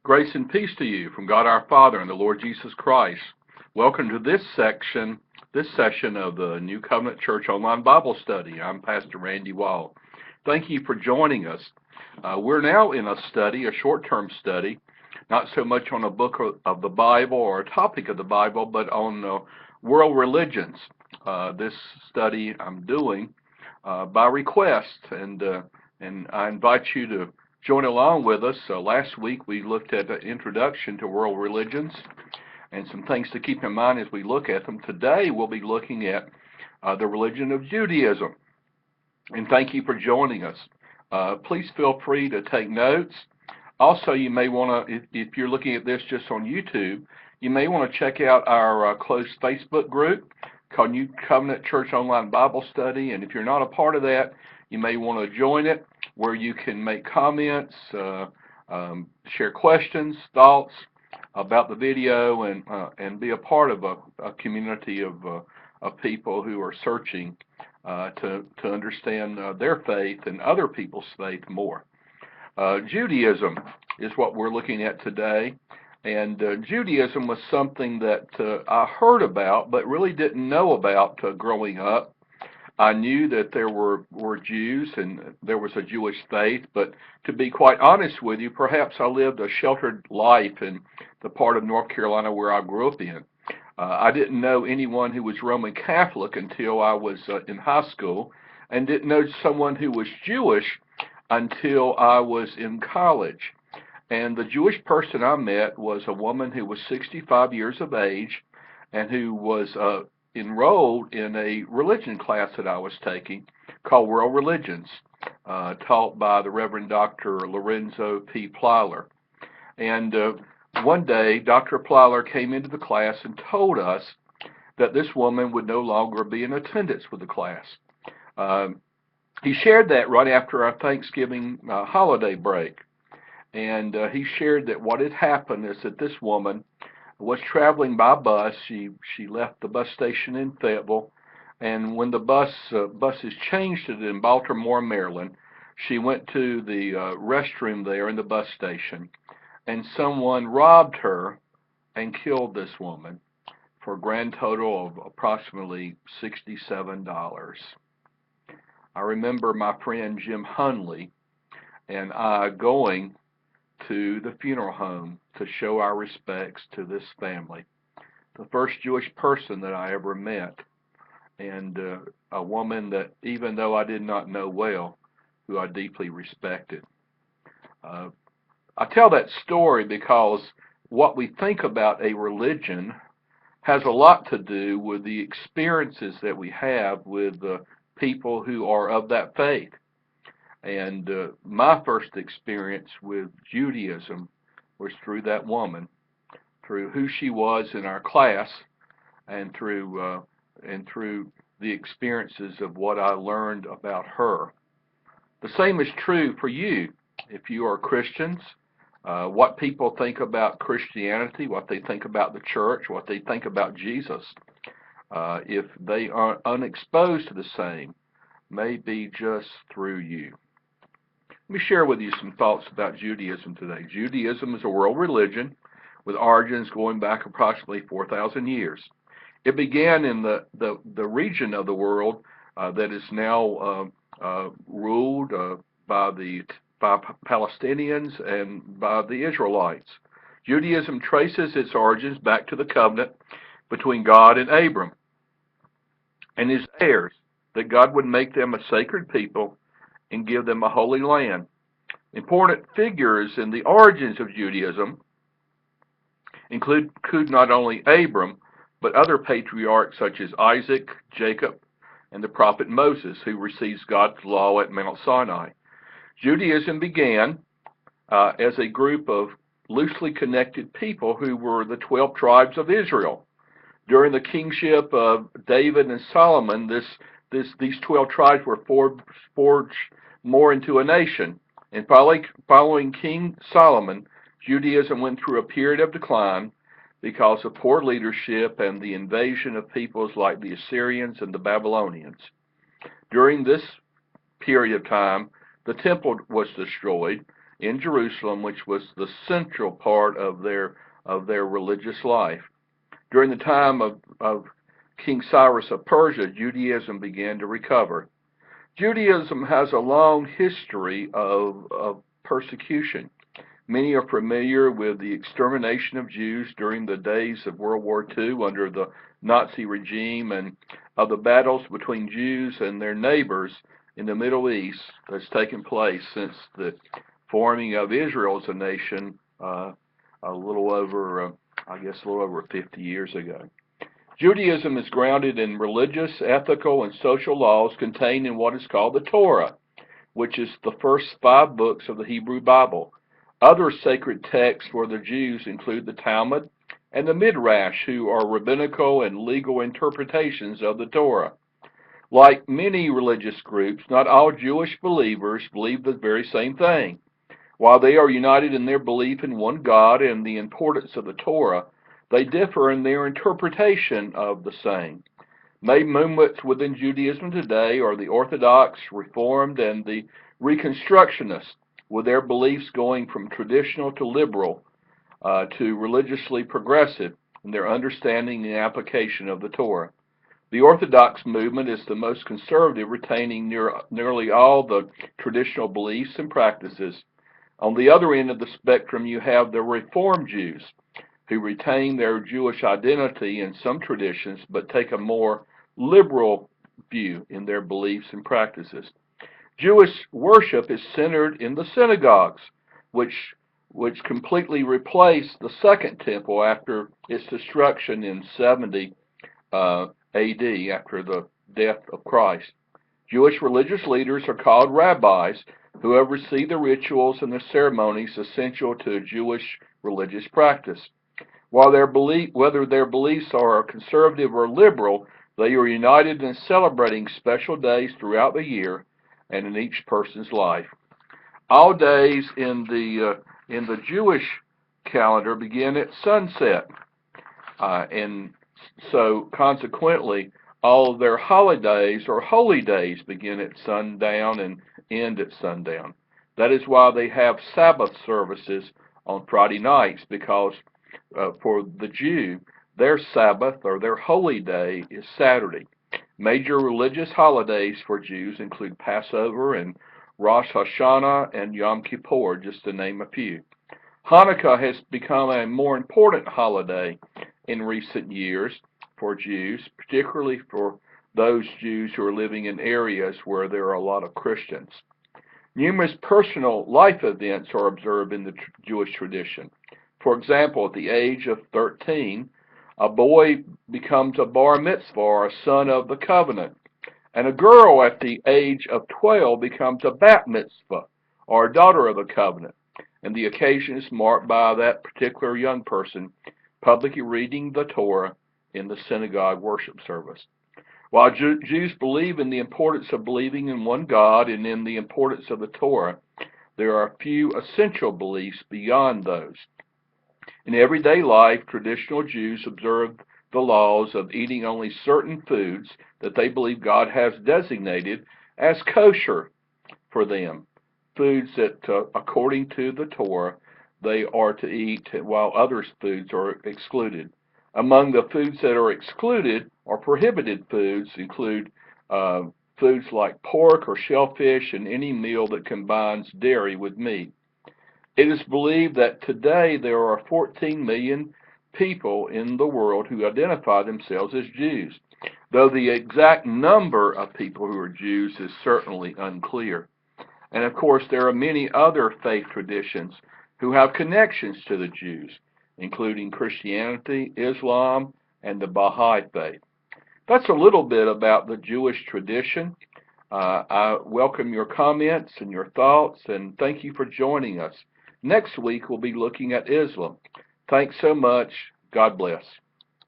Grace and peace to you from God our Father and the Lord Jesus Christ. Welcome to this session of the New Covenant Church Online Bible Study. I'm Pastor Randy Wall. Thank you for joining us. We're now in a study, a short-term study, not so much on a book of the Bible or a topic of the Bible, but on world religions. This study I'm doing by request, and I invite you to join along with us. Last week we looked at the introduction to world religions and some things to keep in mind as we look at them. Today we'll be looking at the religion of Judaism. And thank you for joining us. Please feel free to take notes. Also, you may want to, if you're looking at this just on YouTube, you may want to check out our closed Facebook group called New Covenant Church Online Bible Study. And if you're not a part of that, you may want to join it, where you can make comments, share questions, thoughts about the video, and be a part of a community of people who are searching to understand their faith and other people's faith more. Judaism is what we're looking at today, and Judaism was something that I heard about but really didn't know about growing up. I knew that there were Jews and there was a Jewish faith, but to be quite honest with you, perhaps I lived a sheltered life in the part of North Carolina where I grew up in. I didn't know anyone who was Roman Catholic until I was in high school, and didn't know someone who was Jewish until I was in college. And the Jewish person I met was a woman who was 65 years of age and who was enrolled in a religion class that I was taking called World Religions, taught by the Reverend Dr. Lorenzo P. Plyler. And one day, Dr. Plyler came into the class and told us that this woman would no longer be in attendance with the class. He shared that right after our Thanksgiving holiday break. And he shared that what had happened is that this woman was traveling by bus. She left the bus station in Fayetteville, and when the buses changed it in Baltimore, Maryland, she went to the restroom there in the bus station, and someone robbed her and killed this woman for a grand total of approximately $67. I remember my friend Jim Hunley and I going to the funeral home to show our respects to this family. The first Jewish person that I ever met, and a woman that, even though I did not know well, who I deeply respected. I tell that story because what we think about a religion has a lot to do with the experiences that we have with people who are of that faith. And my first experience with Judaism was through that woman, through who she was in our class, and through the experiences of what I learned about her. The same is true for you. If you are Christians, what people think about Christianity, what they think about the church, what they think about Jesus, if they are unexposed to the same, may be just through you. Let me share with you some thoughts about Judaism today. Judaism is a world religion with origins going back approximately 4,000 years. It began in the region of the world that is now ruled by Palestinians and by the Israelites. Judaism traces its origins back to the covenant between God and Abram and his heirs, that God would make them a sacred people and give them a holy land. Important figures in the origins of Judaism include not only Abram, but other patriarchs such as Isaac, Jacob, and the prophet Moses, who receives God's law at Mount Sinai. Judaism began as a group of loosely connected people who were the 12 tribes of Israel. During the kingship of David and Solomon, these 12 tribes were forged more into a nation. And following King Solomon, Judaism went through a period of decline because of poor leadership and the invasion of peoples like the Assyrians and the Babylonians. During this period of time, the temple was destroyed, in Jerusalem, which was the central part of their religious life. During the time of King Cyrus of Persia, Judaism began to recover. Judaism has a long history of persecution. Many are familiar with the extermination of Jews during the days of World War II under the Nazi regime, and of the battles between Jews and their neighbors in the Middle East that's taken place since the forming of Israel as a nation a little over 50 years ago. Judaism is grounded in religious, ethical, and social laws contained in what is called the Torah, which is the first 5 books of the Hebrew Bible. Other sacred texts for the Jews include the Talmud and the Midrash, who are rabbinical and legal interpretations of the Torah. Like many religious groups, not all Jewish believers believe the very same thing. While they are united in their belief in one God and the importance of the Torah, they differ in their interpretation of the same. Main movements within Judaism today are the Orthodox, Reformed, and the Reconstructionists, with their beliefs going from traditional to liberal to religiously progressive in their understanding and application of the Torah. The Orthodox movement is the most conservative, retaining nearly all the traditional beliefs and practices. On the other end of the spectrum, you have the Reformed Jews, who retain their Jewish identity in some traditions but take a more liberal view in their beliefs and practices. Jewish worship is centered in the synagogues, which completely replaced the Second Temple after its destruction in 70 A.D., after the death of Christ. Jewish religious leaders are called rabbis, who oversee the rituals and the ceremonies essential to Jewish religious practice. Whether their beliefs are conservative or liberal, they are united in celebrating special days throughout the year and in each person's life. All days in the Jewish calendar begin at sunset, and so consequently, all of their holidays or holy days begin at sundown and end at sundown. That is why they have Sabbath services on Friday nights, because for the Jew, their Sabbath or their holy day is Saturday. Major religious holidays for Jews include Passover and Rosh Hashanah and Yom Kippur, just to name a few. Hanukkah has become a more important holiday in recent years for Jews, particularly for those Jews who are living in areas where there are a lot of Christians. Numerous personal life events are observed in the Jewish tradition. For example, at the age of 13, a boy becomes a bar mitzvah, or a son of the covenant, and a girl at the age of 12 becomes a bat mitzvah, or a daughter of the covenant. And the occasion is marked by that particular young person publicly reading the Torah in the synagogue worship service. While Jews believe in the importance of believing in one God and in the importance of the Torah, there are a few essential beliefs beyond those. In everyday life, traditional Jews observe the laws of eating only certain foods that they believe God has designated as kosher for them, foods that, according to the Torah, they are to eat, while other foods are excluded. Among the foods that are excluded or prohibited foods include foods like pork or shellfish and any meal that combines dairy with meat. It is believed that today there are 14 million people in the world who identify themselves as Jews, though the exact number of people who are Jews is certainly unclear. And of course, there are many other faith traditions who have connections to the Jews, including Christianity, Islam, and the Baha'i faith. That's a little bit about the Jewish tradition. I welcome your comments and your thoughts, and thank you for joining us. Next week, we'll be looking at Islam. Thanks so much. God bless.